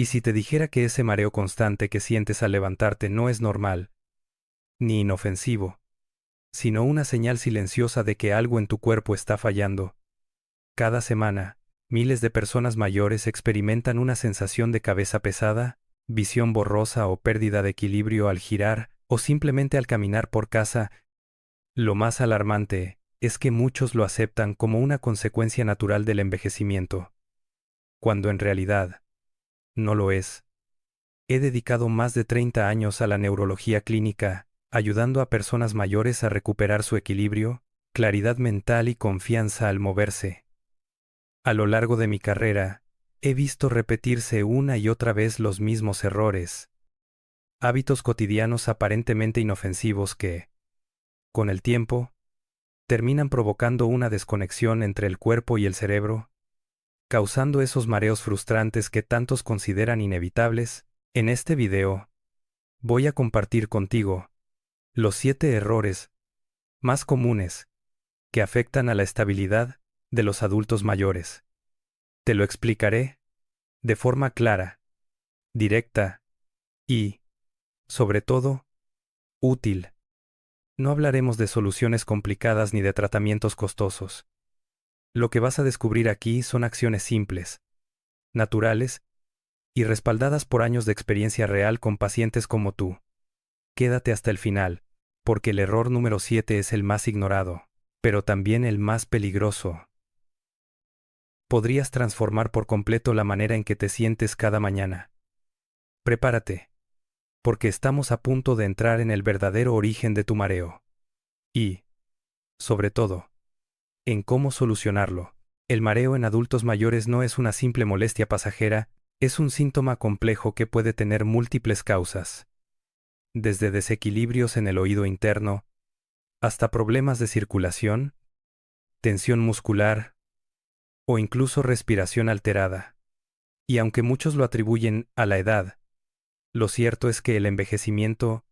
Y si te dijera que ese mareo constante que sientes al levantarte no es normal, ni inofensivo, sino una señal silenciosa de que algo en tu cuerpo está fallando. Cada semana, miles de personas mayores experimentan una sensación de cabeza pesada, visión borrosa o pérdida de equilibrio al girar o simplemente al caminar por casa. Lo más alarmante es que muchos lo aceptan como una consecuencia natural del envejecimiento, cuando en realidad no lo es. He dedicado más de 30 años a la neurología clínica, ayudando a personas mayores a recuperar su equilibrio, claridad mental y confianza al moverse. A lo largo de mi carrera, he visto repetirse una y otra vez los mismos errores, hábitos cotidianos aparentemente inofensivos que, con el tiempo, terminan provocando una desconexión entre el cuerpo y el cerebro, causando esos mareos frustrantes que tantos consideran inevitables. En este video, voy a compartir contigo los 7 errores más comunes que afectan a la estabilidad de los adultos mayores. Te lo explicaré de forma clara, directa y, sobre todo, útil. No hablaremos de soluciones complicadas ni de tratamientos costosos. Lo que vas a descubrir aquí son acciones simples, naturales y respaldadas por años de experiencia real con pacientes como tú. Quédate hasta el final, porque el error número 7 es el más ignorado, pero también el más peligroso. Podrías transformar por completo la manera en que te sientes cada mañana. Prepárate, porque estamos a punto de entrar en el verdadero origen de tu mareo. Y, sobre todo, en cómo solucionarlo. El mareo en adultos mayores no es una simple molestia pasajera, es un síntoma complejo que puede tener múltiples causas. Desde desequilibrios en el oído interno, hasta problemas de circulación, tensión muscular o incluso respiración alterada. Y aunque muchos lo atribuyen a la edad, lo cierto es que el envejecimiento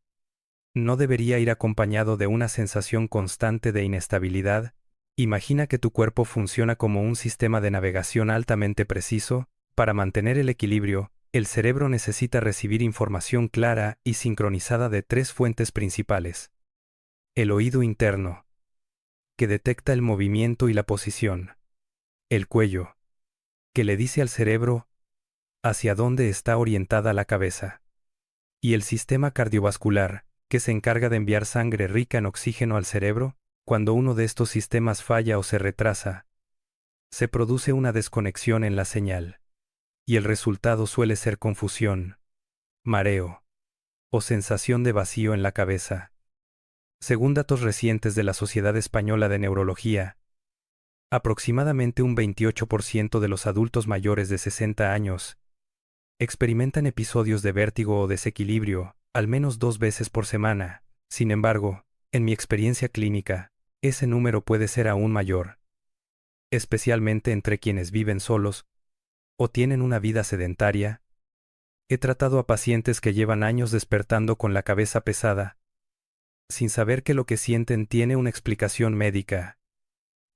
no debería ir acompañado de una sensación constante de inestabilidad. Imagina que tu cuerpo funciona como un sistema de navegación altamente preciso. Para mantener el equilibrio, el cerebro necesita recibir información clara y sincronizada de 3 fuentes principales. El oído interno, que detecta el movimiento y la posición. El cuello, que le dice al cerebro hacia dónde está orientada la cabeza. Y el sistema cardiovascular, que se encarga de enviar sangre rica en oxígeno al cerebro. Cuando uno de estos sistemas falla o se retrasa, se produce una desconexión en la señal. Y el resultado suele ser confusión, mareo o sensación de vacío en la cabeza. Según datos recientes de la Sociedad Española de Neurología, aproximadamente un 28% de los adultos mayores de 60 años experimentan episodios de vértigo o desequilibrio, al menos 2 veces por semana. Sin embargo, en mi experiencia clínica, ese número puede ser aún mayor, especialmente entre quienes viven solos o tienen una vida sedentaria. He tratado a pacientes que llevan años despertando con la cabeza pesada, sin saber que lo que sienten tiene una explicación médica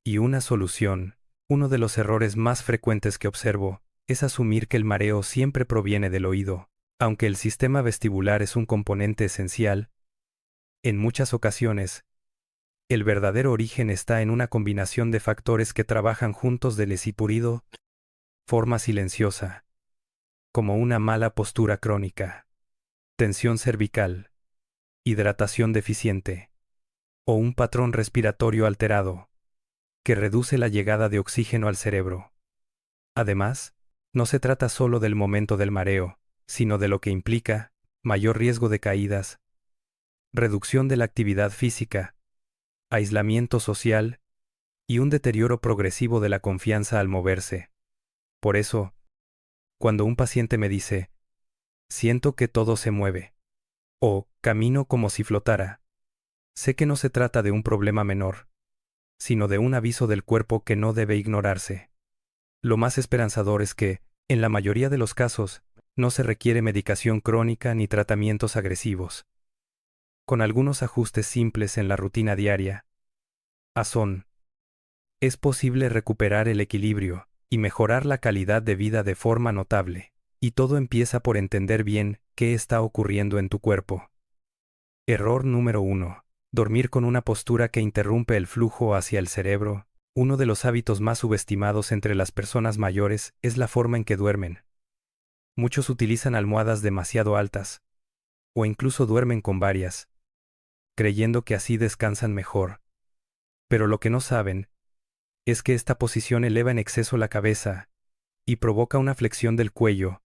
y una solución. Uno de los errores más frecuentes que observo es asumir que el mareo siempre proviene del oído. Aunque el sistema vestibular es un componente esencial, en muchas ocasiones, el verdadero origen está en una combinación de factores que trabajan juntos: del esipurido, forma silenciosa, como una mala postura crónica, tensión cervical, hidratación deficiente, o un patrón respiratorio alterado, que reduce la llegada de oxígeno al cerebro. Además, no se trata solo del momento del mareo, sino de lo que implica: mayor riesgo de caídas, reducción de la actividad física, aislamiento social y un deterioro progresivo de la confianza al moverse. Por eso, cuando un paciente me dice, siento que todo se mueve, o camino como si flotara, sé que no se trata de un problema menor, sino de un aviso del cuerpo que no debe ignorarse. Lo más esperanzador es que, en la mayoría de los casos, no se requiere medicación crónica ni tratamientos agresivos. Con algunos ajustes simples en la rutina diaria, es posible recuperar el equilibrio y mejorar la calidad de vida de forma notable. Y todo empieza por entender bien qué está ocurriendo en tu cuerpo. Error número 1. Dormir con una postura que interrumpe el flujo hacia el cerebro. Uno de los hábitos más subestimados entre las personas mayores es la forma en que duermen. Muchos utilizan almohadas demasiado altas, o incluso duermen con varias, creyendo que así descansan mejor. Pero lo que no saben es que esta posición eleva en exceso la cabeza y provoca una flexión del cuello,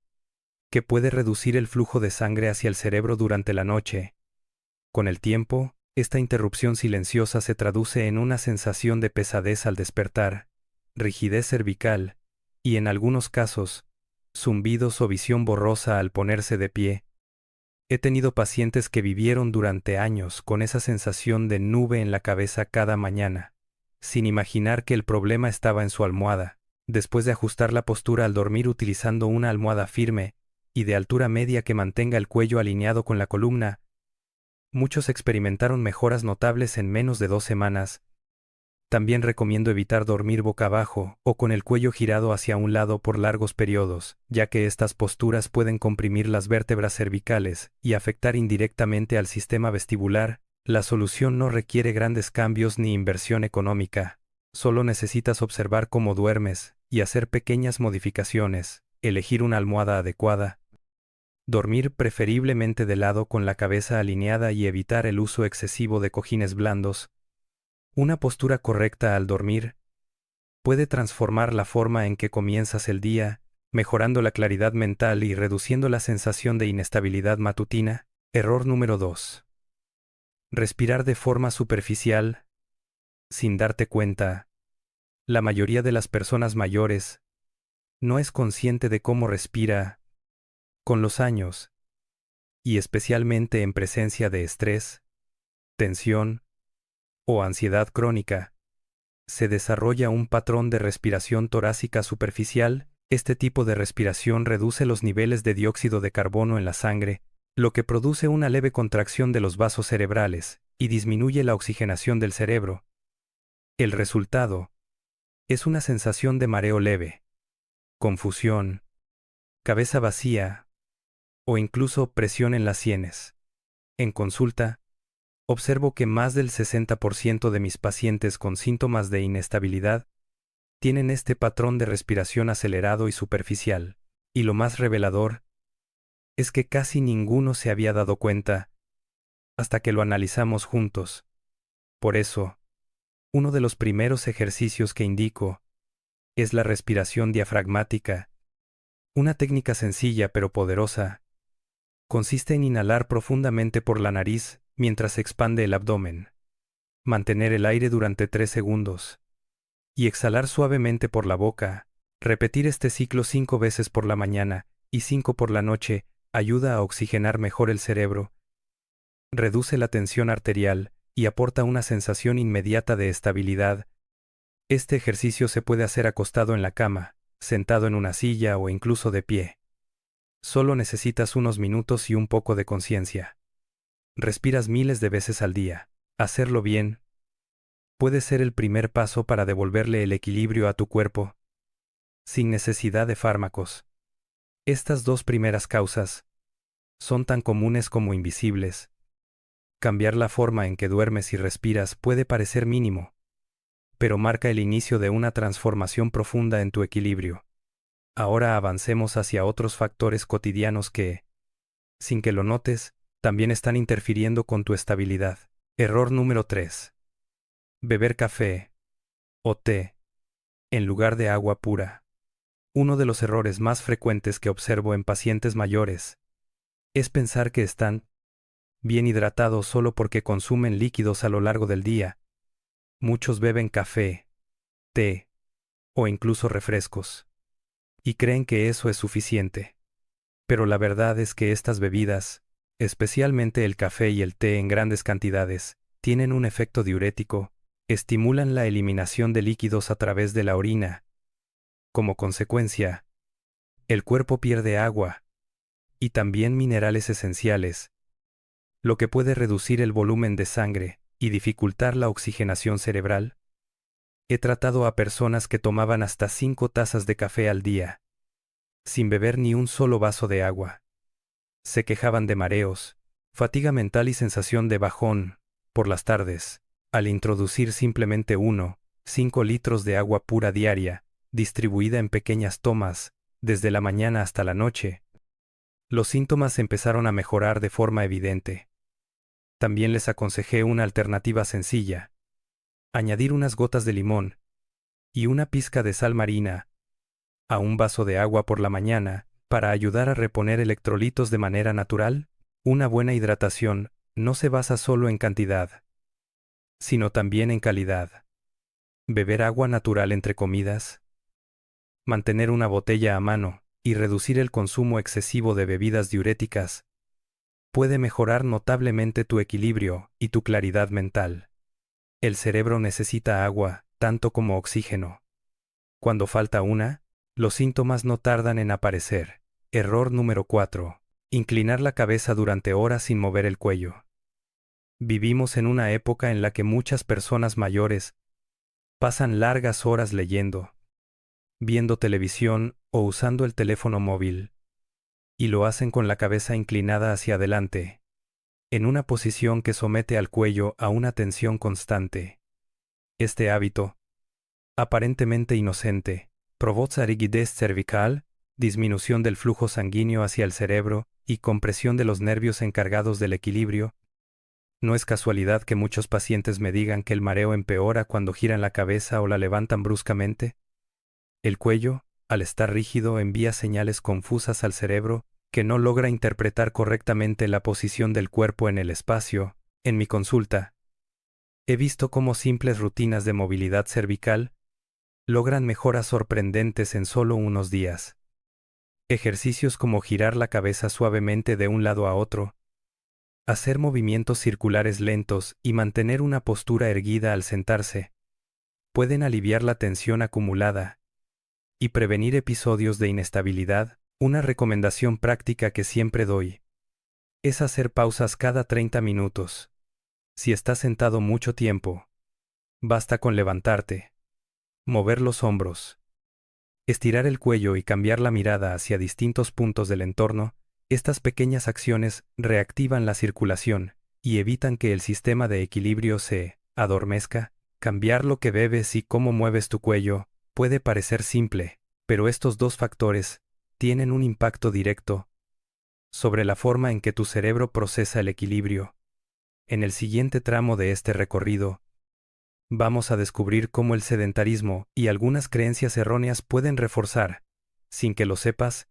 que puede reducir el flujo de sangre hacia el cerebro durante la noche. Con el tiempo, esta interrupción silenciosa se traduce en una sensación de pesadez al despertar, rigidez cervical, y en algunos casos, zumbidos o visión borrosa al ponerse de pie. He tenido pacientes que vivieron durante años con esa sensación de nube en la cabeza cada mañana, sin imaginar que el problema estaba en su almohada. Después de ajustar la postura al dormir utilizando una almohada firme y de altura media que mantenga el cuello alineado con la columna, muchos experimentaron mejoras notables en menos de 2 semanas. También recomiendo evitar dormir boca abajo o con el cuello girado hacia un lado por largos periodos, ya que estas posturas pueden comprimir las vértebras cervicales y afectar indirectamente al sistema vestibular. La solución no requiere grandes cambios ni inversión económica. Solo necesitas observar cómo duermes y hacer pequeñas modificaciones, elegir una almohada adecuada, dormir preferiblemente de lado con la cabeza alineada y evitar el uso excesivo de cojines blandos. Una postura correcta al dormir puede transformar la forma en que comienzas el día, mejorando la claridad mental y reduciendo la sensación de inestabilidad matutina. Error número 2. Respirar de forma superficial, sin darte cuenta. La mayoría de las personas mayores no es consciente de cómo respira. Con los años, y especialmente en presencia de estrés, tensión o ansiedad crónica, se desarrolla un patrón de respiración torácica superficial. Este tipo de respiración reduce los niveles de dióxido de carbono en la sangre, lo que produce una leve contracción de los vasos cerebrales y disminuye la oxigenación del cerebro. El resultado es una sensación de mareo leve, confusión, cabeza vacía o incluso presión en las sienes. En consulta, observo que más del 60% de mis pacientes con síntomas de inestabilidad tienen este patrón de respiración acelerado y superficial, y lo más revelador es que casi ninguno se había dado cuenta hasta que lo analizamos juntos. Por eso, uno de los primeros ejercicios que indico es la respiración diafragmática, una técnica sencilla pero poderosa. Consiste en inhalar profundamente por la nariz mientras se expande el abdomen, mantener el aire durante 3 segundos y exhalar suavemente por la boca. Repetir este ciclo 5 veces por la mañana y 5 por la noche ayuda a oxigenar mejor el cerebro, reduce la tensión arterial y aporta una sensación inmediata de estabilidad. Este ejercicio se puede hacer acostado en la cama, sentado en una silla o incluso de pie. Solo necesitas unos minutos y un poco de conciencia. Respiras miles de veces al día. Hacerlo bien puede ser el primer paso para devolverle el equilibrio a tu cuerpo, sin necesidad de fármacos. Estas 2 primeras causas son tan comunes como invisibles. Cambiar la forma en que duermes y respiras puede parecer mínimo, pero marca el inicio de una transformación profunda en tu equilibrio. Ahora avancemos hacia otros factores cotidianos que, sin que lo notes, también están interfiriendo con tu estabilidad. Error número 3. Beber café o té en lugar de agua pura. Uno de los errores más frecuentes que observo en pacientes mayores es pensar que están bien hidratados solo porque consumen líquidos a lo largo del día. Muchos beben café, té o incluso refrescos y creen que eso es suficiente. Pero la verdad es que estas bebidas, especialmente el café y el té en grandes cantidades, tienen un efecto diurético, estimulan la eliminación de líquidos a través de la orina. Como consecuencia, el cuerpo pierde agua y también minerales esenciales, lo que puede reducir el volumen de sangre y dificultar la oxigenación cerebral. He tratado a personas que tomaban hasta 5 tazas de café al día, sin beber ni un solo vaso de agua. Se quejaban de mareos, fatiga mental y sensación de bajón, por las tardes, al introducir simplemente 5 litros de agua pura diaria, distribuida en pequeñas tomas, desde la mañana hasta la noche. Los síntomas empezaron a mejorar de forma evidente. También les aconsejé una alternativa sencilla: añadir unas gotas de limón y una pizca de sal marina a un vaso de agua por la mañana, para ayudar a reponer electrolitos de manera natural. Una buena hidratación no se basa solo en cantidad, sino también en calidad. Beber agua natural entre comidas, mantener una botella a mano y reducir el consumo excesivo de bebidas diuréticas puede mejorar notablemente tu equilibrio y tu claridad mental. El cerebro necesita agua, tanto como oxígeno. Cuando falta una, los síntomas no tardan en aparecer. Error número 4. Inclinar la cabeza durante horas sin mover el cuello. Vivimos en una época en la que muchas personas mayores pasan largas horas leyendo, viendo televisión o usando el teléfono móvil, y lo hacen con la cabeza inclinada hacia adelante, en una posición que somete al cuello a una tensión constante. Este hábito, aparentemente inocente, provoca rigidez cervical, disminución del flujo sanguíneo hacia el cerebro y compresión de los nervios encargados del equilibrio. No es casualidad que muchos pacientes me digan que el mareo empeora cuando giran la cabeza o la levantan bruscamente. El cuello, al estar rígido, envía señales confusas al cerebro, que no logra interpretar correctamente la posición del cuerpo en el espacio. En mi consulta, he visto cómo simples rutinas de movilidad cervical logran mejoras sorprendentes en solo unos días. Ejercicios como girar la cabeza suavemente de un lado a otro, hacer movimientos circulares lentos y mantener una postura erguida al sentarse, pueden aliviar la tensión acumulada y prevenir episodios de inestabilidad. Una recomendación práctica que siempre doy es hacer pausas cada 30 minutos. Si estás sentado mucho tiempo, basta con levantarte, mover los hombros, estirar el cuello y cambiar la mirada hacia distintos puntos del entorno. Estas pequeñas acciones reactivan la circulación y evitan que el sistema de equilibrio se adormezca. Cambiar lo que bebes y cómo mueves tu cuello puede parecer simple, pero estos dos factores tienen un impacto directo sobre la forma en que tu cerebro procesa el equilibrio. En el siguiente tramo de este recorrido, vamos a descubrir cómo el sedentarismo y algunas creencias erróneas pueden reforzar, sin que lo sepas,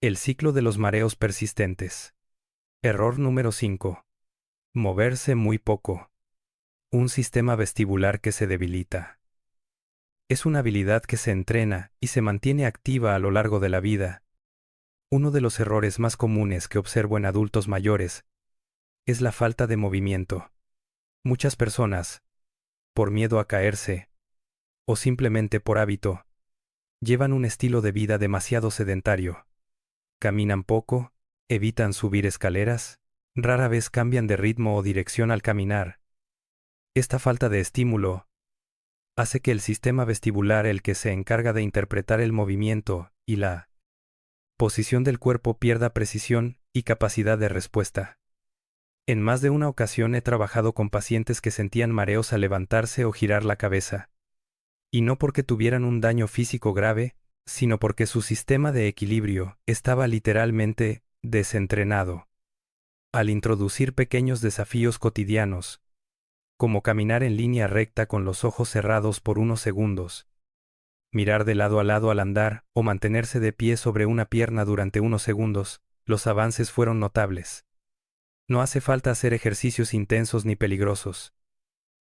el ciclo de los mareos persistentes. Error número 5. Moverse muy poco. Un sistema vestibular que se debilita. Es una habilidad que se entrena y se mantiene activa a lo largo de la vida. Uno de los errores más comunes que observo en adultos mayores es la falta de movimiento. Muchas personas, por miedo a caerse, o simplemente por hábito, llevan un estilo de vida demasiado sedentario. Caminan poco, evitan subir escaleras, rara vez cambian de ritmo o dirección al caminar. Esta falta de estímulo hace que el sistema vestibular, el que se encarga de interpretar el movimiento y la posición del cuerpo, pierda precisión y capacidad de respuesta. En más de una ocasión he trabajado con pacientes que sentían mareos al levantarse o girar la cabeza. Y no porque tuvieran un daño físico grave, sino porque su sistema de equilibrio estaba literalmente desentrenado. Al introducir pequeños desafíos cotidianos, como caminar en línea recta con los ojos cerrados por unos segundos, mirar de lado a lado al andar o mantenerse de pie sobre una pierna durante unos segundos, los avances fueron notables. No hace falta hacer ejercicios intensos ni peligrosos.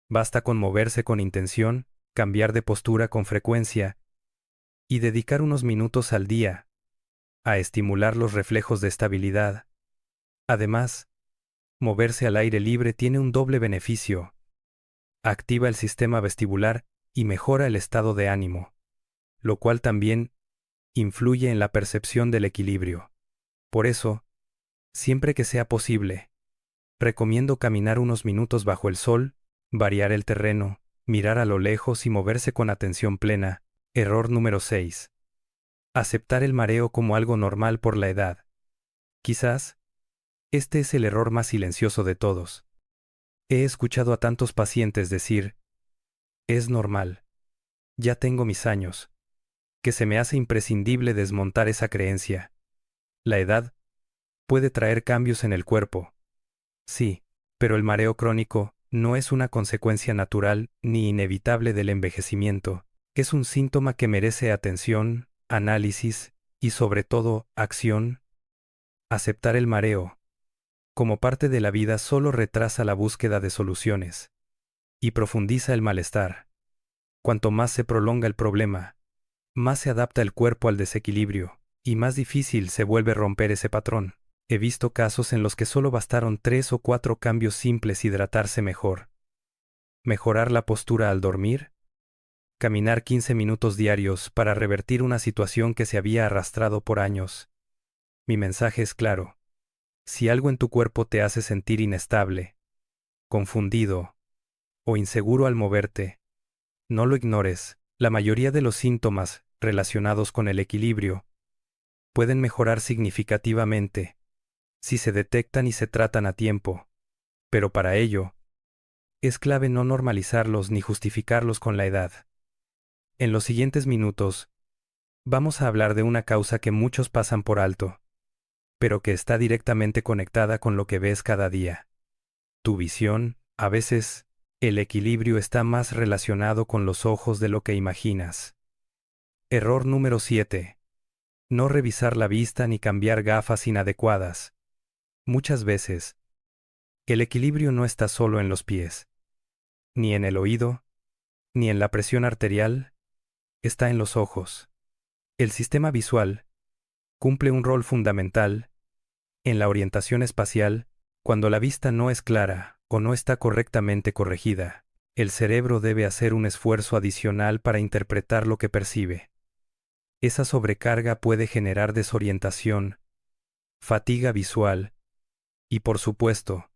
Basta con moverse con intención, cambiar de postura con frecuencia y dedicar unos minutos al día a estimular los reflejos de estabilidad. Además, moverse al aire libre tiene un doble beneficio. Activa el sistema vestibular y mejora el estado de ánimo, lo cual también influye en la percepción del equilibrio. Por eso, siempre que sea posible, recomiendo caminar unos minutos bajo el sol, variar el terreno, mirar a lo lejos y moverse con atención plena. Error número 6. Aceptar el mareo como algo normal por la edad. Quizás, este es el error más silencioso de todos. He escuchado a tantos pacientes decir, es normal, ya tengo mis años, que se me hace imprescindible desmontar esa creencia. La edad puede traer cambios en el cuerpo. Sí, pero el mareo crónico no es una consecuencia natural ni inevitable del envejecimiento. Es un síntoma que merece atención, análisis y sobre todo, acción. Aceptar el mareo como parte de la vida solo retrasa la búsqueda de soluciones y profundiza el malestar. Cuanto más se prolonga el problema, más se adapta el cuerpo al desequilibrio y más difícil se vuelve romper ese patrón. He visto casos en los que solo bastaron 3 o 4 cambios simples: hidratarse mejor, mejorar la postura al dormir, caminar 15 minutos diarios para revertir una situación que se había arrastrado por años. Mi mensaje es claro. Si algo en tu cuerpo te hace sentir inestable, confundido o inseguro al moverte, no lo ignores. La mayoría de los síntomas relacionados con el equilibrio pueden mejorar significativamente si se detectan y se tratan a tiempo, pero para ello, es clave no normalizarlos ni justificarlos con la edad. En los siguientes minutos, vamos a hablar de una causa que muchos pasan por alto, pero que está directamente conectada con lo que ves cada día. Tu visión. A veces, el equilibrio está más relacionado con los ojos de lo que imaginas. Error número 7. No revisar la vista ni cambiar gafas inadecuadas. Muchas veces, el equilibrio no está solo en los pies, ni en el oído, ni en la presión arterial, está en los ojos. El sistema visual cumple un rol fundamental en la orientación espacial. Cuando la vista no es clara o no está correctamente corregida, el cerebro debe hacer un esfuerzo adicional para interpretar lo que percibe. Esa sobrecarga puede generar desorientación, fatiga visual y, por supuesto,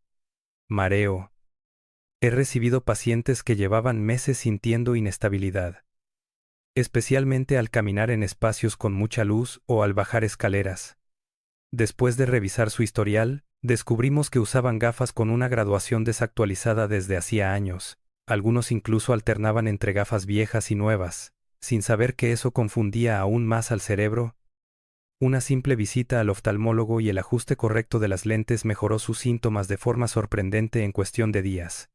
mareo. He recibido pacientes que llevaban meses sintiendo inestabilidad, especialmente al caminar en espacios con mucha luz o al bajar escaleras. Después de revisar su historial, descubrimos que usaban gafas con una graduación desactualizada desde hacía años. Algunos incluso alternaban entre gafas viejas y nuevas, sin saber que eso confundía aún más al cerebro. Una simple visita al oftalmólogo y el ajuste correcto de las lentes mejoró sus síntomas de forma sorprendente en cuestión de días.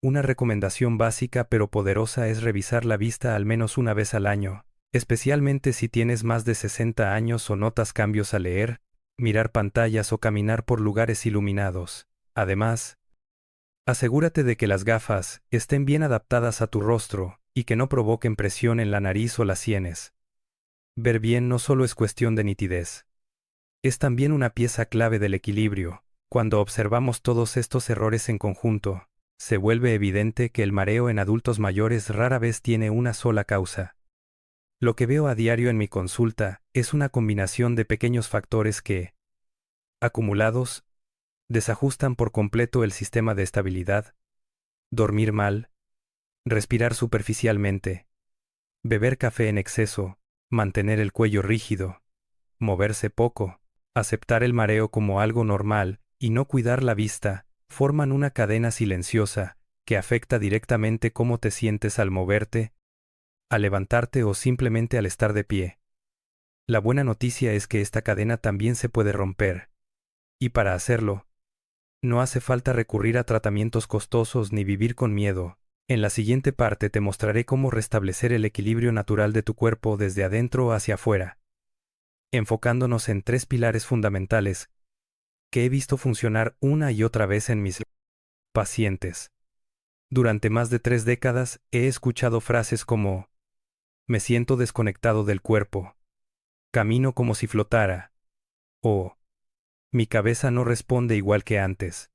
Una recomendación básica pero poderosa es revisar la vista al menos una vez al año, especialmente si tienes más de 60 años o notas cambios al leer, mirar pantallas o caminar por lugares iluminados. Además, asegúrate de que las gafas estén bien adaptadas a tu rostro y que no provoquen presión en la nariz o las sienes. Ver bien no solo es cuestión de nitidez, es también una pieza clave del equilibrio. Cuando observamos todos estos errores en conjunto, se vuelve evidente que el mareo en adultos mayores rara vez tiene una sola causa. Lo que veo a diario en mi consulta es una combinación de pequeños factores que, acumulados, desajustan por completo el sistema de estabilidad. Dormir mal, respirar superficialmente, beber café en exceso, mantener el cuello rígido, moverse poco, aceptar el mareo como algo normal y no cuidar la vista, forman una cadena silenciosa que afecta directamente cómo te sientes al moverte, al levantarte o simplemente al estar de pie. La buena noticia es que esta cadena también se puede romper, y para hacerlo, no hace falta recurrir a tratamientos costosos ni vivir con miedo. En la siguiente parte te mostraré cómo restablecer el equilibrio natural de tu cuerpo desde adentro hacia afuera, enfocándonos en 3 pilares fundamentales que he visto funcionar una y otra vez en mis pacientes. Durante más de 3 décadas he escuchado frases como: me siento desconectado del cuerpo, camino como si flotara, o mi cabeza no responde igual que antes.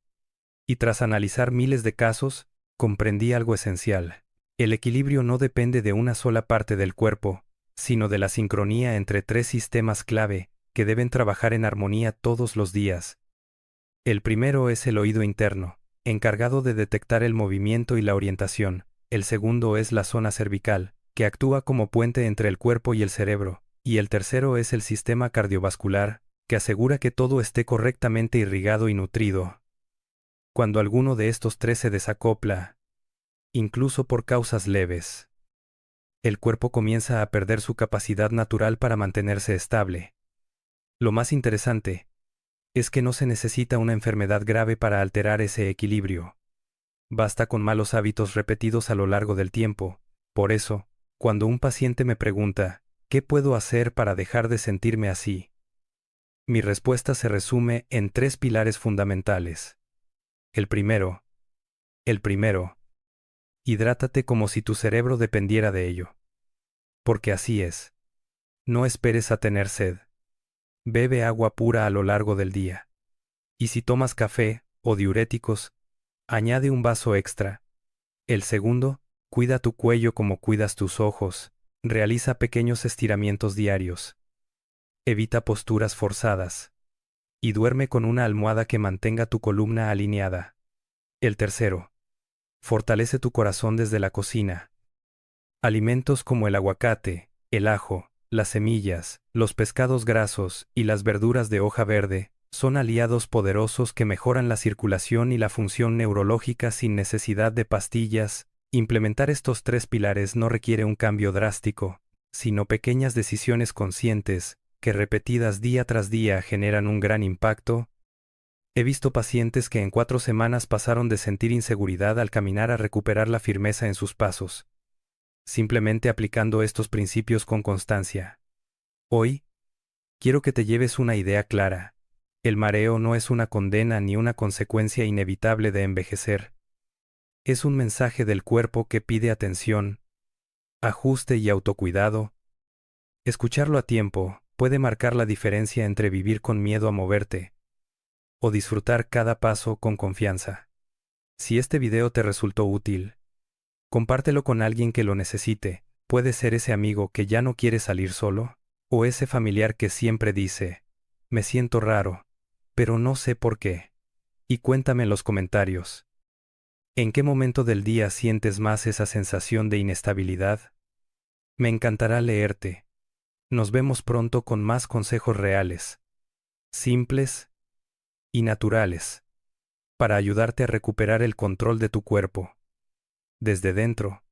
Y tras analizar miles de casos, comprendí algo esencial. El equilibrio no depende de una sola parte del cuerpo, sino de la sincronía entre 3 sistemas clave que deben trabajar en armonía todos los días. El primero es el oído interno, encargado de detectar el movimiento y la orientación. El segundo es la zona cervical, que actúa como puente entre el cuerpo y el cerebro. Y el tercero es el sistema cardiovascular, que asegura que todo esté correctamente irrigado y nutrido. Cuando alguno de estos tres se desacopla, incluso por causas leves, el cuerpo comienza a perder su capacidad natural para mantenerse estable. Lo más interesante es que no se necesita una enfermedad grave para alterar ese equilibrio. Basta con malos hábitos repetidos a lo largo del tiempo. Por eso, cuando un paciente me pregunta, ¿qué puedo hacer para dejar de sentirme así? Mi respuesta se resume en tres pilares fundamentales. El primero, hidrátate como si tu cerebro dependiera de ello. Porque así es. No esperes a tener sed. Bebe agua pura a lo largo del día. Y si tomas café o diuréticos, añade un vaso extra. El segundo, cuida tu cuello como cuidas tus ojos. Realiza pequeños estiramientos diarios. Evita posturas forzadas. Y duerme con una almohada que mantenga tu columna alineada. El tercero, fortalece tu corazón desde la cocina. Alimentos como el aguacate, el ajo, las semillas, los pescados grasos y las verduras de hoja verde son aliados poderosos que mejoran la circulación y la función neurológica sin necesidad de pastillas. Implementar estos tres pilares no requiere un cambio drástico, sino pequeñas decisiones conscientes, que repetidas día tras día generan un gran impacto. He visto pacientes que en 4 semanas pasaron de sentir inseguridad al caminar a recuperar la firmeza en sus pasos, simplemente aplicando estos principios con constancia. Hoy, quiero que te lleves una idea clara. El mareo no es una condena ni una consecuencia inevitable de envejecer. Es un mensaje del cuerpo que pide atención, ajuste y autocuidado. Escucharlo a tiempo puede marcar la diferencia entre vivir con miedo a moverte o disfrutar cada paso con confianza. Si este video te resultó útil, compártelo con alguien que lo necesite. Puede ser ese amigo que ya no quiere salir solo, o ese familiar que siempre dice, me siento raro, pero no sé por qué. Y cuéntame en los comentarios, ¿en qué momento del día sientes más esa sensación de inestabilidad? Me encantará leerte. Nos vemos pronto con más consejos reales, simples y naturales, para ayudarte a recuperar el control de tu cuerpo, desde dentro.